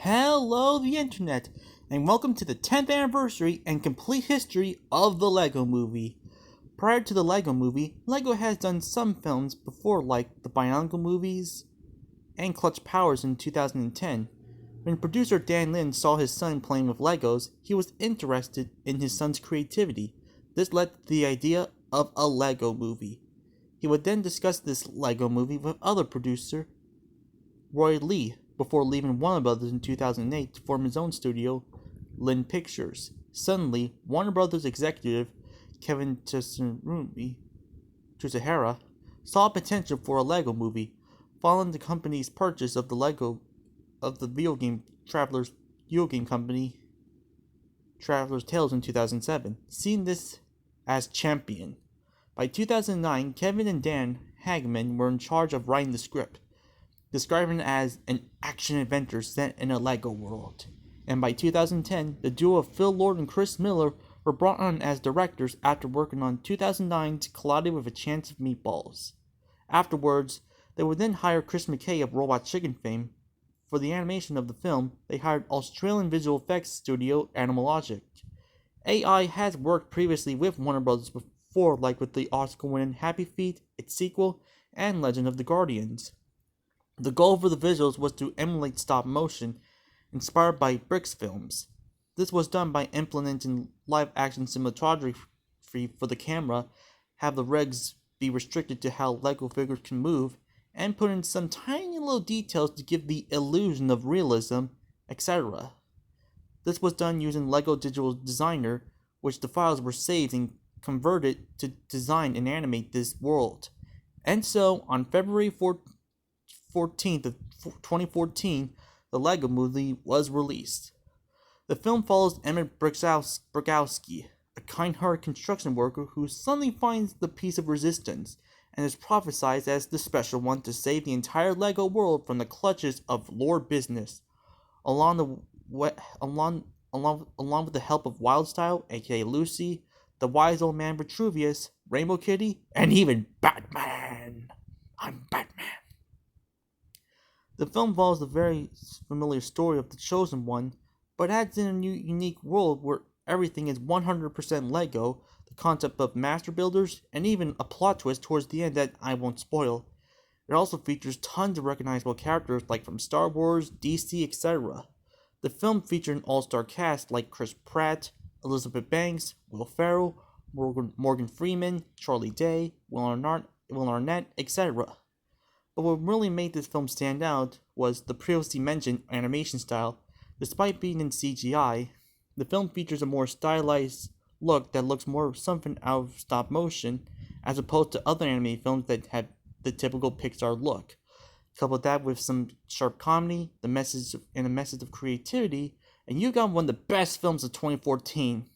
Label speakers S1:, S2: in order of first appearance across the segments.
S1: Hello, the internet, and welcome to the 10th anniversary and complete history of the Lego Movie. Prior to the Lego Movie, Lego has done some films before, like the Bionicle movies and Clutch Powers in 2010. When producer Dan Lin saw his son playing with Legos, he was interested in his son's creativity. This led to the idea of a Lego Movie. He would then discuss this Lego Movie with other producer Roy Lee before leaving Warner Brothers in 2008 to form his own studio, Lin Pictures. Suddenly, Warner Brothers executive Kevin Tsuchihara saw potential for a Lego Movie, following the company's purchase of the video game company Traveler's Tales in 2007, seeing this as Champion. By 2009, Kevin and Dan Hagman were in charge of writing the script, describing it as an action-adventure set in a Lego world. And by 2010, the duo of Phil Lord and Chris Miller were brought on as directors after working on 2009's Colliding with a Chance of Meatballs. Afterwards, they would then hire Chris McKay of Robot Chicken fame. For the animation of the film, they hired Australian visual effects studio Animalogic. AI has worked previously with Warner Bros. Before, like with the Oscar-winning Happy Feet, its sequel, and Legend of the Guardians. The goal for the visuals was to emulate stop motion, inspired by Bricks films. This was done by implementing live-action cinematography for the camera, have the regs be restricted to how Lego figures can move, and put in some tiny little details to give the illusion of realism, etc. This was done using Lego Digital Designer, which the files were saved and converted to design and animate this world. And so, on February 14th of 2014, the Lego Movie was released. The film follows Emmett Brogowski, a kind-hearted construction worker who suddenly finds the piece of resistance and is prophesied as the special one to save the entire Lego world from the clutches of Lord Business. Along with the help of Wildstyle, aka Lucy, the wise old man Vitruvius, Rainbow Kitty, and even Batman. I'm Batman. The film follows the very familiar story of the Chosen One, but adds in a new, unique world where everything is 100% Lego, the concept of master builders, and even a plot twist towards the end that I won't spoil. It also features tons of recognizable characters like from Star Wars, DC, etc. The film featured an all-star cast like Chris Pratt, Elizabeth Banks, Will Ferrell, Morgan Freeman, Charlie Day, Will Arnett, etc. But what really made this film stand out was the previously mentioned animation style. Despite being in CGI, the film features a more stylized look that looks more something out of stop motion, as opposed to other anime films that have the typical Pixar look. Couple that with some sharp comedy, a message of creativity, and you got one of the best films of 2014.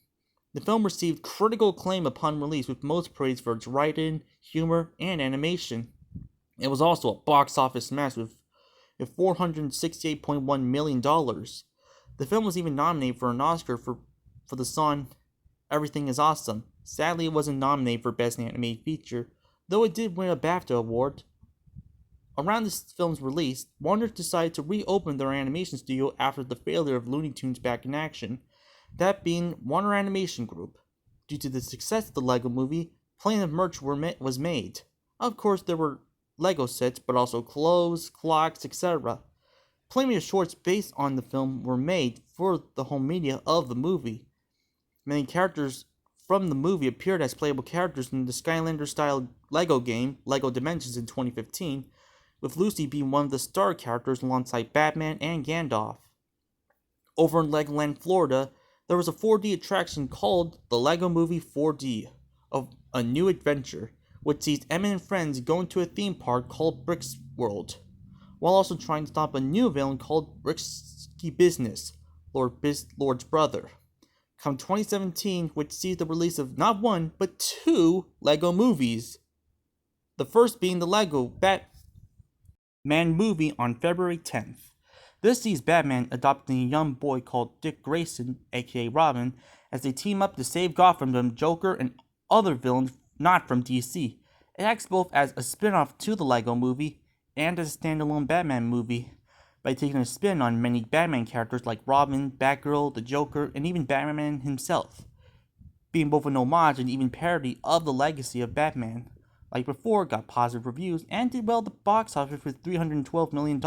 S1: The film received critical acclaim upon release, with most praise for its writing, humor, and animation. It was also a box office smash with $468.1 million. The film was even nominated for an Oscar for the song Everything is Awesome. Sadly, it wasn't nominated for Best Animated Feature, though it did win a BAFTA award. Around this film's release, Warner decided to reopen their animation studio after the failure of Looney Tunes Back in Action, that being Warner Animation Group. Due to the success of the Lego Movie, plenty of merch was made. Of course, there were Lego sets, but also clothes, clocks, etc. Plenty of shorts based on the film were made for the home media of the movie. Many characters from the movie appeared as playable characters in the Skylander-style Lego game, Lego Dimensions, in 2015, with Lucy being one of the star characters alongside Batman and Gandalf. Over in Legoland, Florida, there was a 4D attraction called the Lego Movie 4D, of a new adventure, which sees Emmett and friends go into a theme park called Bricks World, while also trying to stop a new villain called Bricksky Business, Lord's brother. Come 2017, which sees the release of not one, but two Lego movies. The first being the Lego Batman movie on February 10th. This sees Batman adopting a young boy called Dick Grayson, aka Robin, as they team up to save Gotham from Joker and other villains not from DC. It acts both as a spin-off to the Lego Movie and as a standalone Batman movie. by taking a spin on many Batman characters like Robin, Batgirl, the Joker, and even Batman himself, being both an homage and even parody of the legacy of Batman. Like before, got positive reviews and did well at the box office with $312 million.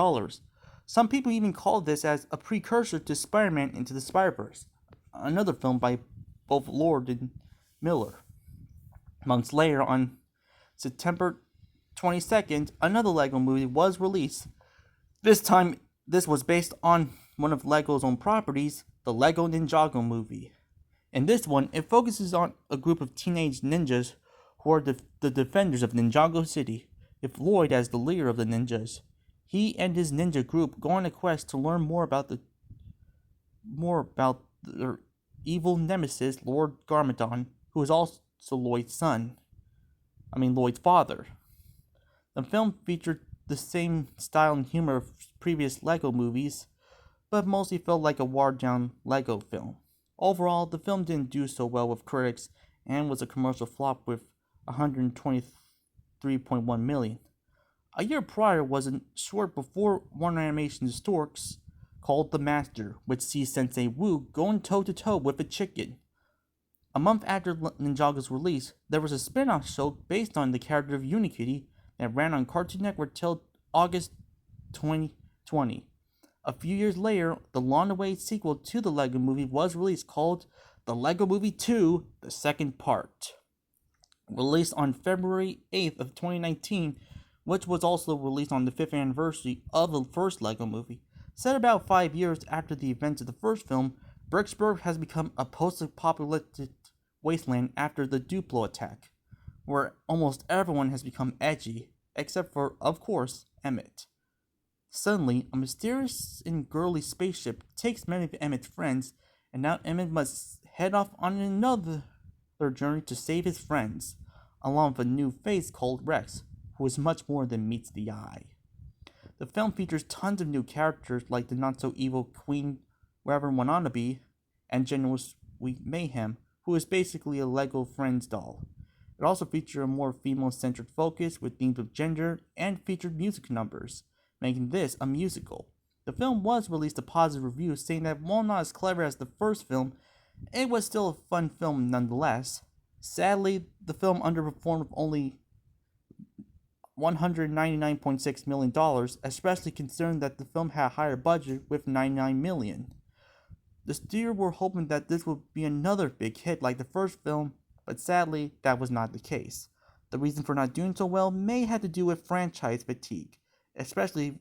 S1: Some people even call this as a precursor to Spider-Man Into the Spider-Verse, another film by both Lord and Miller. Months later, on September 22nd, another LEGO movie was released. This time, this was based on one of LEGO's own properties, the LEGO Ninjago movie. In this one, it focuses on a group of teenage ninjas who are the defenders of Ninjago City, with Lloyd as the leader of the ninjas. He and his ninja group go on a quest to learn more about their evil nemesis, Lord Garmadon, who is also Lloyd's father. The film featured the same style and humor of previous LEGO movies, but mostly felt like a watered-down LEGO film. Overall, the film didn't do so well with critics and was a commercial flop with $123.1 million. A year prior was a short before Warner Animation's Storks called The Master, which sees Sensei Wu going toe-to-toe with a chicken. A month after Ninjago's release, there was a spin-off show based on the character of Unikitty that ran on Cartoon Network till August 2020. A few years later, the long-awaited sequel to the LEGO Movie was released called The LEGO Movie 2: The Second Part. Released on February 8th of 2019, which was also released on the 5th anniversary of the first LEGO Movie. Set about 5 years after the events of the first film, Bricksburg has become a post-apocalyptic wasteland after the Duplo attack, where almost everyone has become edgy, except for, of course, Emmett. Suddenly, a mysterious and girly spaceship takes many of Emmett's friends, and now Emmett must head off on another journey to save his friends, along with a new face called Rex, who is much more than meets the eye. The film features tons of new characters like the not-so-evil Queen Reverend Wannabe and General Sweet Mayhem, who is basically a LEGO Friends doll. It also featured a more female-centered focus with themes of gender and featured music numbers, making this a musical. The film was released to positive reviews, saying that while not as clever as the first film, it was still a fun film nonetheless. Sadly, the film underperformed with only $199.6 million, especially considering that the film had a higher budget with $99 million. The studio were hoping that this would be another big hit like the first film, but sadly, that was not the case. The reason for not doing so well may have to do with franchise fatigue, especially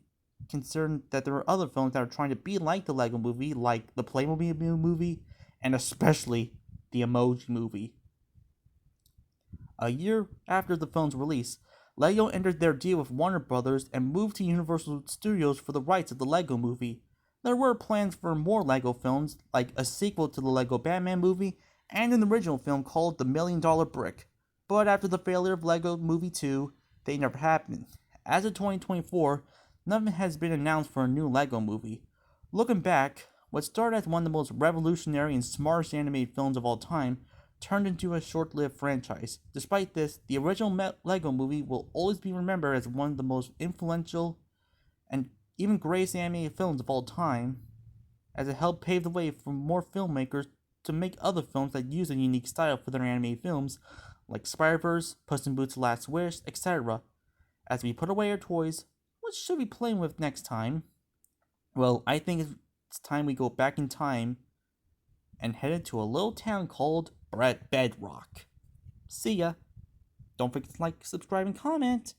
S1: considering that there are other films that are trying to be like the LEGO Movie, like the Playmobil Movie, and especially the Emoji Movie. A year after the film's release, LEGO entered their deal with Warner Brothers and moved to Universal Studios for the rights of the LEGO Movie. There were plans for more LEGO films, like a sequel to the LEGO Batman movie and an original film called The $1 Million Brick, but after the failure of LEGO Movie 2, they never happened. As of 2024, nothing has been announced for a new LEGO movie. Looking back, what started as one of the most revolutionary and smartest animated films of all time turned into a short-lived franchise. Despite this, the original LEGO Movie will always be remembered as one of the most influential and even greatest animated films of all time, as it helped pave the way for more filmmakers to make other films that use a unique style for their animated films, like Spider-Verse, Puss in Boots: The Last Wish, etc. As we put away our toys, what should we be playing with next time? Well, I think it's time we go back in time and head into a little town called Bedrock. See ya! Don't forget to like, subscribe, and comment!